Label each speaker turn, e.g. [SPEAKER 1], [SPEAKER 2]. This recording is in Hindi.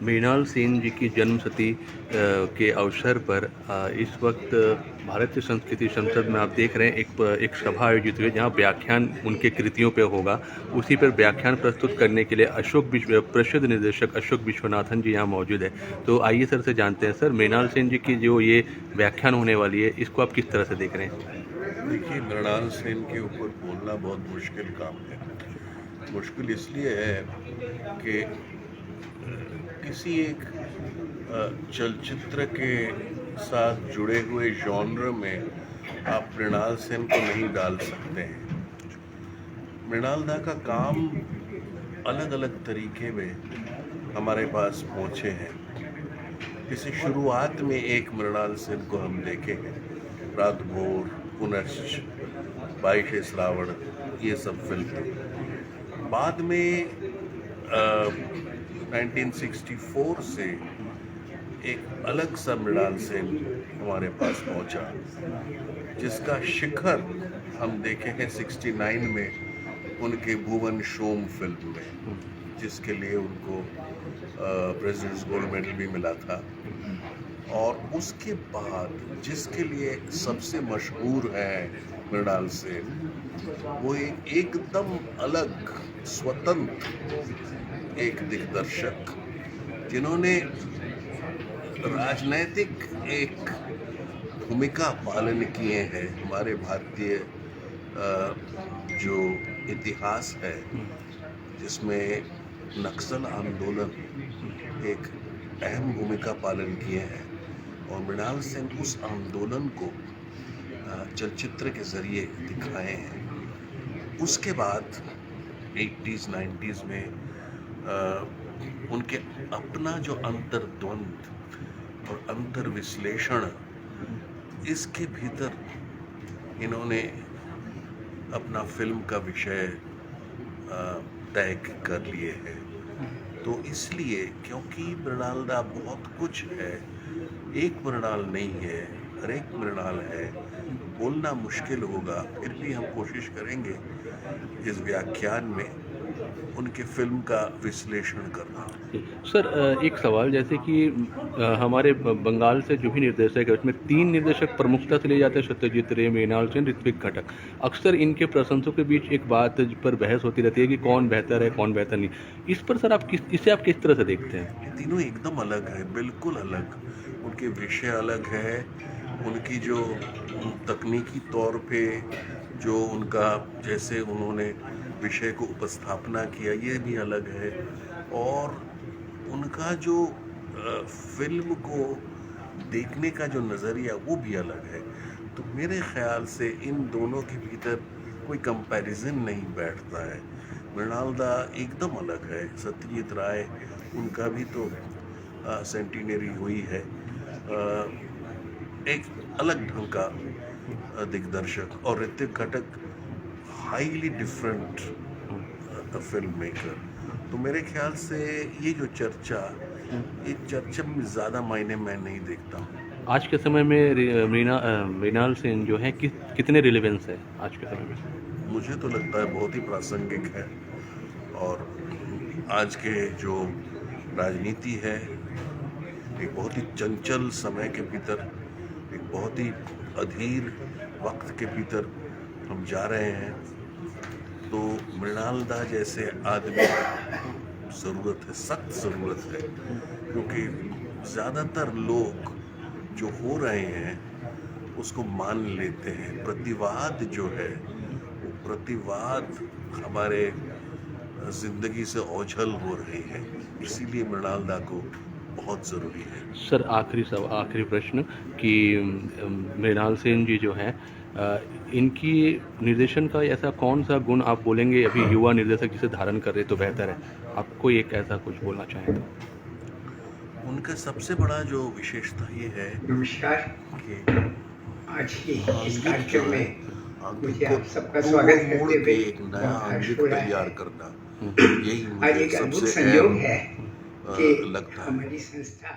[SPEAKER 1] मृणाल सेन जी की जन्मशती के अवसर पर इस वक्त भारतीय संस्कृति संसद में आप देख रहे हैं एक सभा आयोजित हुई है जहां व्याख्यान उनके कृतियों पे होगा। उसी पर व्याख्यान प्रस्तुत करने के लिए प्रसिद्ध निर्देशक अशोक विश्वनाथन जी यहां मौजूद है। तो आइए सर से जानते हैं, सर मृणाल सेन जी की जो ये व्याख्यान होने वाली है इसको आप किस तरह से देख रहे हैं?
[SPEAKER 2] देखिए, मृणाल सेन के ऊपर बोलना बहुत मुश्किल काम है। मुश्किल इसलिए है कि किसी एक चलचित्र के साथ जुड़े हुए जॉनर में आप मृणाल सेन को नहीं डाल सकते हैं। मृणाल दा का काम अलग अलग तरीके में हमारे पास पहुँचे हैं। जैसे शुरुआत में एक मृणाल सेन को हम देखे हैं, रात भोर, पुनश्च, 22 श्रावण, ये सब फिल्म। बाद में 1964 से एक अलग सा मृणाल सेन हमारे पास पहुंचा, जिसका शिखर हम देखे हैं 69 में उनके भुवन शोम फिल्म में, जिसके लिए उनको प्रेसिडेंट्स गोल्ड मेडल भी मिला था। और उसके बाद जिसके लिए सबसे मशहूर है मृणाल सेन, वो एकदम अलग स्वतंत्र एक दिग्दर्शक, जिन्होंने राजनैतिक एक भूमिका पालन किए हैं। हमारे भारतीय जो इतिहास है, जिसमें नक्सल आंदोलन एक अहम भूमिका पालन किए हैं, और मृणाल सेन उस आंदोलन को चलचित्र के जरिए दिखाए हैं। उसके बाद 80s 90s में उनके अपना जो अंतर्द्वंद और अंतर्विश्लेषण, इसके भीतर इन्होंने अपना फिल्म का विषय तय कर लिए हैं। तो इसलिए, क्योंकि मृणाल दा बहुत कुछ है, एक मृणाल नहीं है, हर एक मृणाल है, बोलना मुश्किल होगा। फिर भी हम कोशिश करेंगे इस व्याख्यान में उनके फिल्म का विश्लेषण करना।
[SPEAKER 1] सर एक सवाल, जैसे कि हमारे बंगाल से जो भी निर्देशक है उसमें 3 निर्देशक प्रमुखता से लिए जाते हैं, सत्यजीत रे, मृणाल सेन, ऋत्विक घटक। अक्सर इनके प्रशंसकों के बीच एक बात पर बहस होती रहती है कि कौन बेहतर है कौन बेहतर नहीं। इस पर सर इसे आप किस तरह से देखते हैं?
[SPEAKER 2] ये तीनों एकदम अलग है, बिल्कुल अलग। उनके विषय अलग है, उनकी जो तकनीकी तौर पे जो उनका, जैसे उन्होंने विषय को उपस्थापना किया, ये भी अलग है। और उनका जो फिल्म को देखने का जो नज़रिया, वो भी अलग है। तो मेरे ख्याल से इन दोनों के भीतर कोई कंपैरिजन नहीं बैठता है। मृणाल दा एकदम अलग है। सत्यजीत राय, उनका भी तो सेंटिनरी हुई है। एक अलग ढंग का दिग्दर्शक। और ऋत्विक घटक हाईली डिफरेंट फिल्म मेकर। तो मेरे ख्याल से ये जो चर्चा, इस चर्चा में ज़्यादा मायने मैं नहीं देखता हूँ।
[SPEAKER 1] आज के समय में मृणाल सेन जो है कितने रिलेवेंस है आज के समय में?
[SPEAKER 2] मुझे तो लगता है बहुत ही प्रासंगिक है। और आज के जो राजनीति है, एक बहुत ही चंचल समय के भीतर, एक बहुत ही अधीर वक्त के भीतर हम जा रहे हैं। तो मृणाल दा जैसे आदमी ज़रूरत है, सख्त ज़रूरत है। क्योंकि ज़्यादातर लोग जो हो रहे हैं उसको मान लेते हैं। प्रतिवाद जो है, वो प्रतिवाद हमारे ज़िंदगी से ओझल हो रही है। इसीलिए मृणाल दा को बहुत ज़रूरी है।
[SPEAKER 1] सर आखिरी प्रश्न कि मृणाल सेन जी जो हैं, इनकी निर्देशन का ऐसा कौन सा गुण आप बोलेंगे अभी युवा निर्देशक जिसे धारण कर रहे तो बेहतर है? आपको एक ऐसा कुछ बोलना चाहें तो?
[SPEAKER 2] उनका सबसे बड़ा जो विशेषता ये है,
[SPEAKER 3] नमस्कार,
[SPEAKER 2] कि
[SPEAKER 3] आज के इस कार्यक्रम में मुझे आप सबका
[SPEAKER 2] तोड़
[SPEAKER 3] स्वागत
[SPEAKER 2] मोड़
[SPEAKER 3] करते
[SPEAKER 2] के
[SPEAKER 3] हुए
[SPEAKER 2] एक नया
[SPEAKER 3] बहुत हर्ष
[SPEAKER 2] अंगिक
[SPEAKER 3] हो रहा है।
[SPEAKER 2] तैयार करना, यही
[SPEAKER 3] आज
[SPEAKER 2] मुझे
[SPEAKER 3] एक अद्भुत
[SPEAKER 2] सबसे
[SPEAKER 3] संयोग
[SPEAKER 2] अहम
[SPEAKER 3] है कि
[SPEAKER 2] लगता है।
[SPEAKER 3] हमारी संस्था